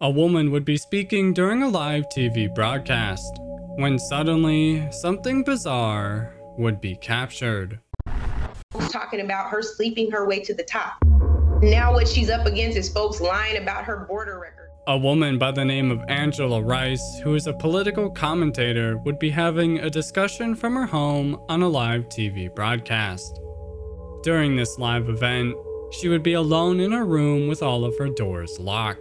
A woman would be speaking during a live TV broadcast, when suddenly something bizarre would be captured. Talking about her sleeping her way to the top. Now what she's up against is folks lying about her border record. A woman by the name of Angela Rice, who is a political commentator, would be having a discussion from her home on a live TV broadcast. During this live event, she would be alone in her room with all of her doors locked.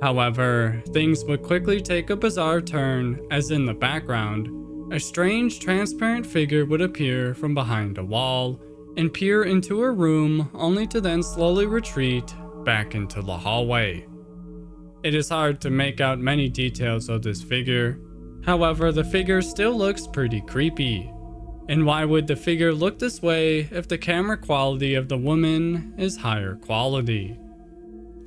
However, things would quickly take a bizarre turn as in the background, a strange transparent figure would appear from behind a wall and peer into her room only to then slowly retreat back into the hallway. It is hard to make out many details of this figure, however the figure still looks pretty creepy. And why would the figure look this way if the camera quality of the woman is higher quality?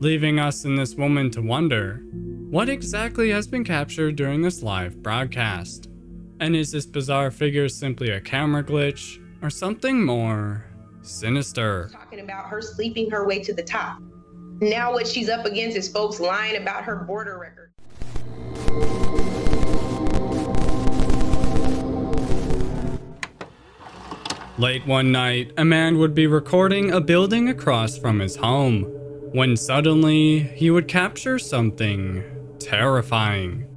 Leaving us and this woman to wonder, what exactly has been captured during this live broadcast? And is this bizarre figure simply a camera glitch or something more sinister? Talking about her sleeping her way to the top. Now what she's up against is folks lying about her border record. Late one night, a man would be recording a building across from his home, when suddenly he would capture something terrifying.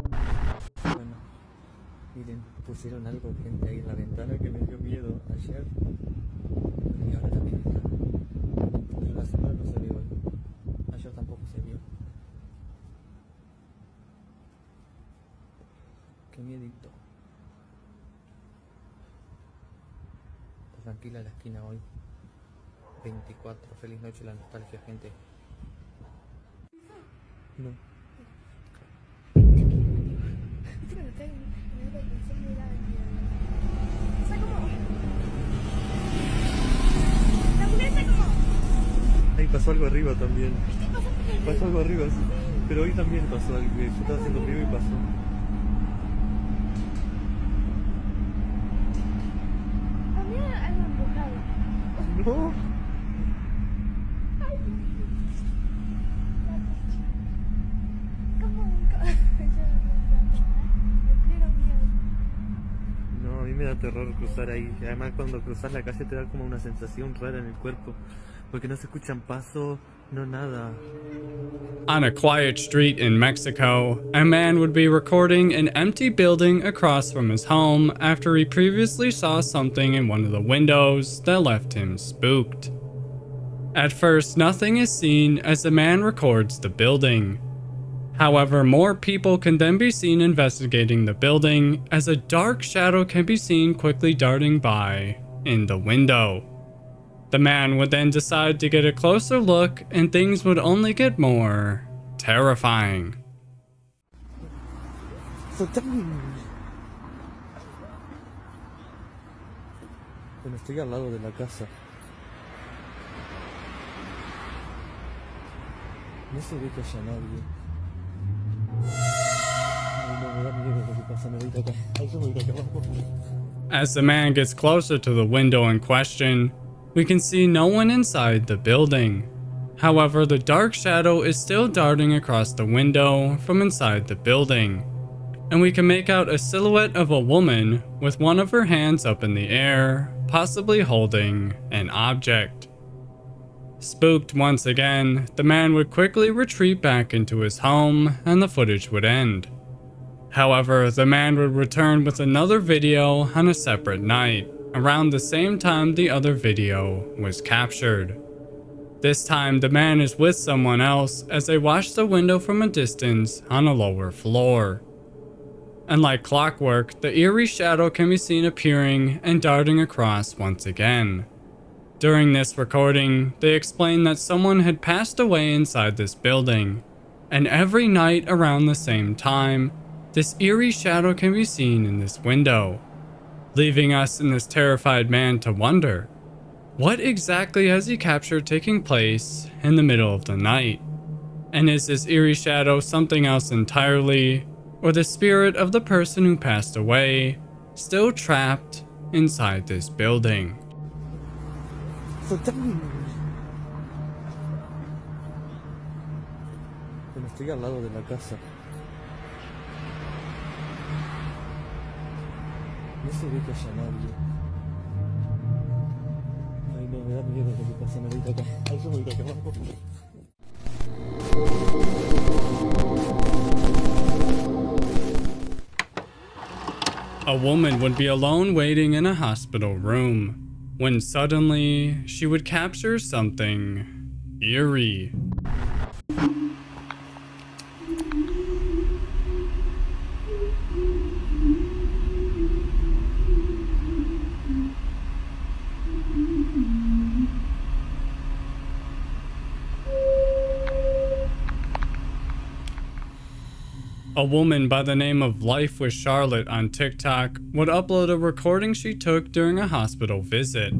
Miren, pusieron algo gente ahí en la ventana que me dio miedo ayer y ahora también está. Pero la semana no se vio hoy. Ayer tampoco se vio. Qué miedito. Está tranquila la esquina hoy. 24. Feliz noche la nostalgia, gente. No. Ahí pasó algo arriba también. Pasó algo arriba, sí. Pero hoy también pasó algo. Yo estaba haciendo frío y pasó. Había algo empujado. No. No, a mí me da terror cruzar ahí. Además cuando cruzas la calle te da como una sensación rara en el cuerpo. Porque no se escuchan pasos, no nada. On a quiet street in Mexico, a man would be recording an empty building across from his home after he previously saw something in one of the windows that left him spooked. At first, nothing is seen as the man records the building. However, more people can then be seen investigating the building as a dark shadow can be seen quickly darting by in the window. The man would then decide to get a closer look and things would only get more terrifying. Bueno, estoy al lado de la casa. No se ve que haya nadie. Ay, no, me da miedo lo que pasa, me voy de acá. Ay, yo me voy de acá abajo. As the man gets closer to the window in question, we can see no one inside the building. However, the dark shadow is still darting across the window from inside the building, and we can make out a silhouette of a woman with one of her hands up in the air, possibly holding an object. Spooked once again, the man would quickly retreat back into his home and the footage would end. However, the man would return with another video on a separate night, around the same time the other video was captured. This time, the man is with someone else as they watch the window from a distance on a lower floor. And like clockwork, the eerie shadow can be seen appearing and darting across once again. During this recording, they explain that someone had passed away inside this building, and every night around the same time, this eerie shadow can be seen in this window, leaving us and this terrified man to wonder, what exactly has he captured taking place in the middle of the night? And is this eerie shadow something else entirely, or the spirit of the person who passed away, still trapped inside this building? Bueno, Estoy al lado de la casa. No se ve que haya nadie. Ay, no, me da miedo lo que pasa ahorita acá. Ay, yo me voy acá abajo. A woman would be alone waiting in a hospital room when suddenly she would capture something eerie. A woman by the name of Life with Charlotte on TikTok would upload a recording she took during a hospital visit.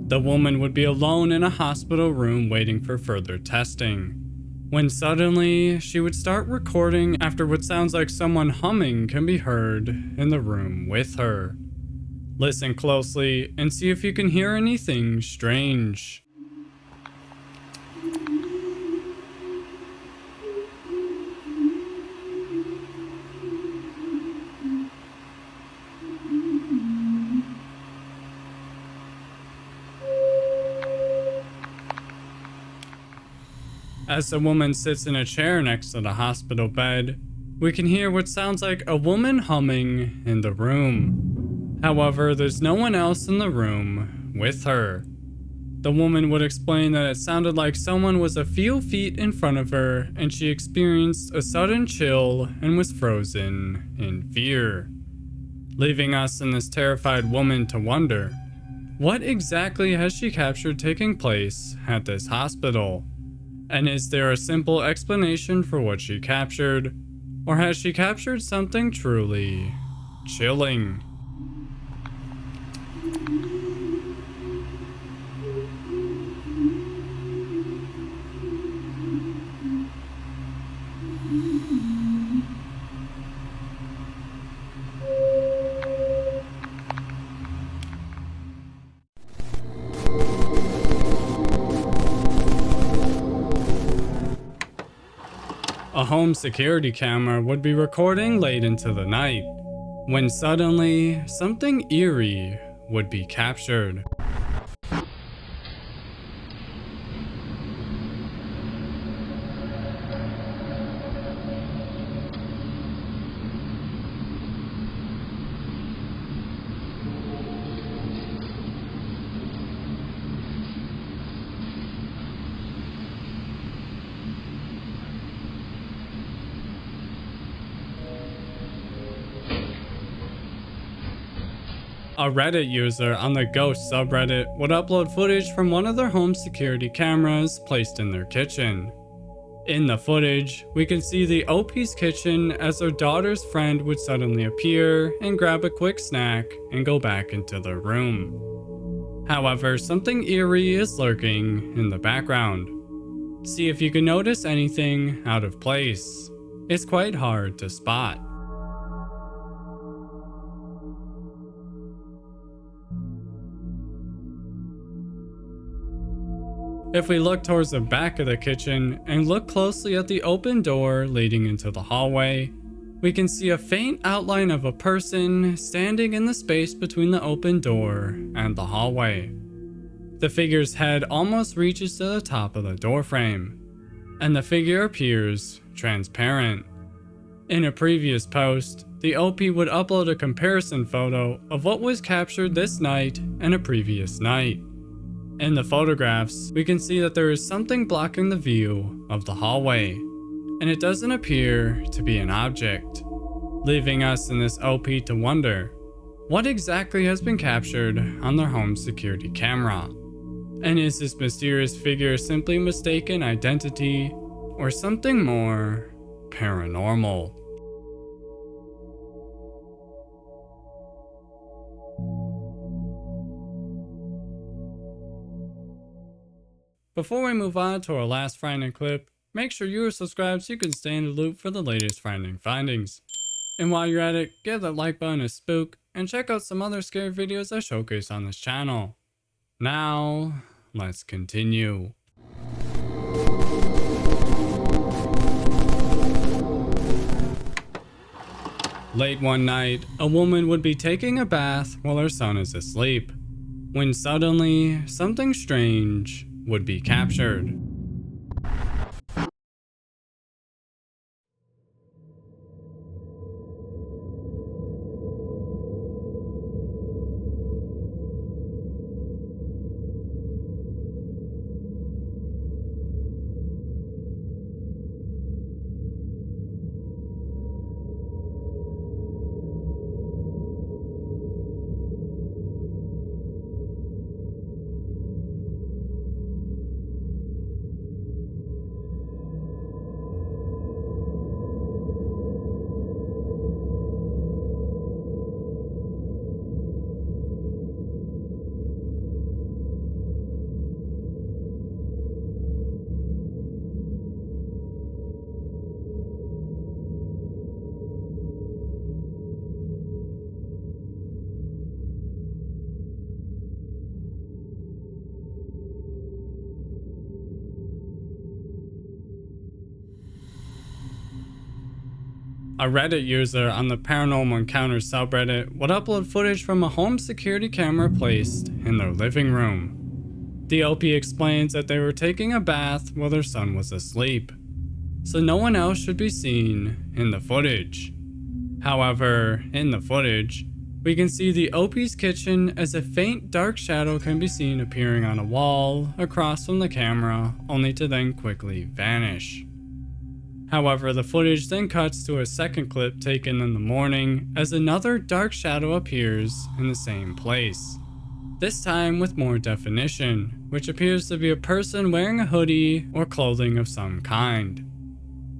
The woman would be alone in a hospital room waiting for further testing, when suddenly she would start recording after what sounds like someone humming can be heard in the room with her. Listen closely and see if you can hear anything strange. As the woman sits in a chair next to the hospital bed, we can hear what sounds like a woman humming in the room. However, there's no one else in the room with her. The woman would explain that it sounded like someone was a few feet in front of her and she experienced a sudden chill and was frozen in fear, leaving us and this terrified woman to wonder, what exactly has she captured taking place at this hospital? And is there a simple explanation for what she captured? Or has she captured something truly chilling? A home security camera would be recording late into the night, when suddenly something eerie would be captured. A Reddit user on the Ghost subreddit would upload footage from one of their home security cameras placed in their kitchen. In the footage, we can see the OP's kitchen as their daughter's friend would suddenly appear and grab a quick snack and go back into their room. However, something eerie is lurking in the background. See if you can notice anything out of place. It's quite hard to spot. If we look towards the back of the kitchen and look closely at the open door leading into the hallway, we can see a faint outline of a person standing in the space between the open door and the hallway. The figure's head almost reaches to the top of the doorframe, and the figure appears transparent. In a previous post, the OP would upload a comparison photo of what was captured this night and a previous night. In the photographs, we can see that there is something blocking the view of the hallway, and it doesn't appear to be an object, leaving us in this OP to wonder, what exactly has been captured on their home security camera? And is this mysterious figure simply mistaken identity, or something more paranormal? Before we move on to our last frightening clip, make sure you are subscribed so you can stay in the loop for the latest frightening findings. And while you're at it, give that like button a spook and check out some other scary videos I showcase on this channel. Now, let's continue. Late one night, a woman would be taking a bath while her son is asleep, when suddenly something strange would be captured. A Reddit user on the Paranormal Encounters subreddit would upload footage from a home security camera placed in their living room. The OP explains that they were taking a bath while their son was asleep, so no one else should be seen in the footage. However, in the footage, we can see the OP's kitchen as a faint dark shadow can be seen appearing on a wall across from the camera, only to then quickly vanish. However, the footage then cuts to a second clip taken in the morning as another dark shadow appears in the same place, this time with more definition, which appears to be a person wearing a hoodie or clothing of some kind.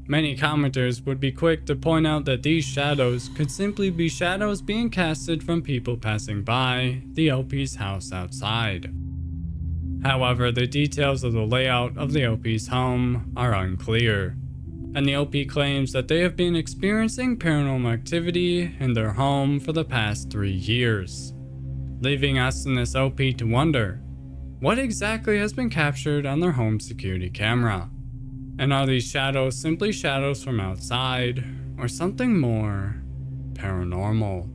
Many commenters would be quick to point out that these shadows could simply be shadows being casted from people passing by the OP's house outside. However, the details of the layout of the OP's home are unclear, and the OP claims that they have been experiencing paranormal activity in their home for the past 3 years, leaving us in this OP to wonder, what exactly has been captured on their home security camera? And are these shadows simply shadows from outside, or something more paranormal?